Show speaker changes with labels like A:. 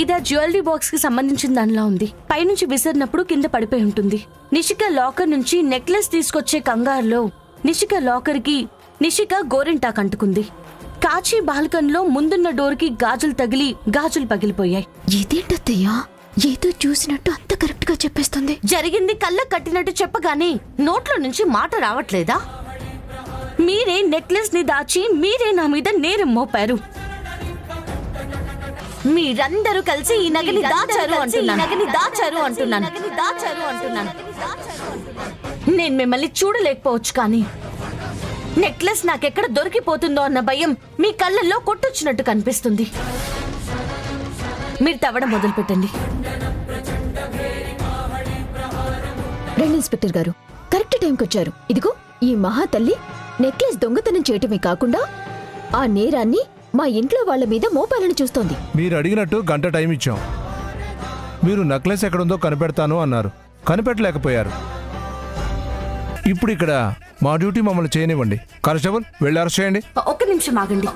A: ఇది ఆ jewellery box కి సంబంధించిన దానిలా ఉంది. పైనుంచి విసిరినప్పుడు కింద పడిపోయి ఉంటుంది. నిషిక లాకర్ నుంచి నెక్లెస్ తీసుకొచ్చే కంగారులో నిషిక గోరింటాకు అంటుకుంది. కాచి బాల్కన్లో ముందున్న డోర్ కి గాజులు తగిలి గాజులు పగిలిపోయాయి.
B: ఇదేంటత్తయ్యా, ఏదో చూసినట్టు అంత కరెక్ట్ గా చెప్పేస్తుంది.
A: జరిగింది కళ్ళ కట్టినట్టు చెప్పగానే నోట్లో నుంచి మాట రావట్లేదా? మీరే నెక్లెస్ ని దాచి మీరే నా మీద నేరం మోపారు. మీరందరూ కలిసి ఈ నగని దాచారు అంటున్నాను. నేను మిమ్మల్ని చూడలేకపోవచ్చు, కానీ నెక్లెస్ నాకెక్కడ దొరికిపోతుందో అన్న భయం మీ కళ్ళల్లో కొట్టొచ్చినట్టు కనిపిస్తుంది. మీరు తవ్వడం మొదలు పెట్టండి.
B: రండి ఇన్స్పెక్టర్ గారు, కరెక్ట్ టైంకి వచ్చారు. ఇదిగో ఈ మహాతల్లి నెక్లెస్ దొంగతనం చేయటమే కాకుండా ఆ నేరాన్ని మా ఇంట్లో వాళ్ళ మీద మోపాలని చూస్తోంది.
C: మీరు అడిగినట్టు గంట టైం ఇచ్చాం. మీరు నెక్లెస్ ఎక్కడుందో కనిపెడతాను అన్నారు, కనిపెట్టలేకపోయారు. ఇప్పుడు ఇక్కడ మా డ్యూటీ మమ్మల్ని చేయనివ్వండి. కానిస్టేబుల్ వెళ్ళి అరెస్ట్ చేయండి.
A: ఒక్క నిమిషం ఆగండి.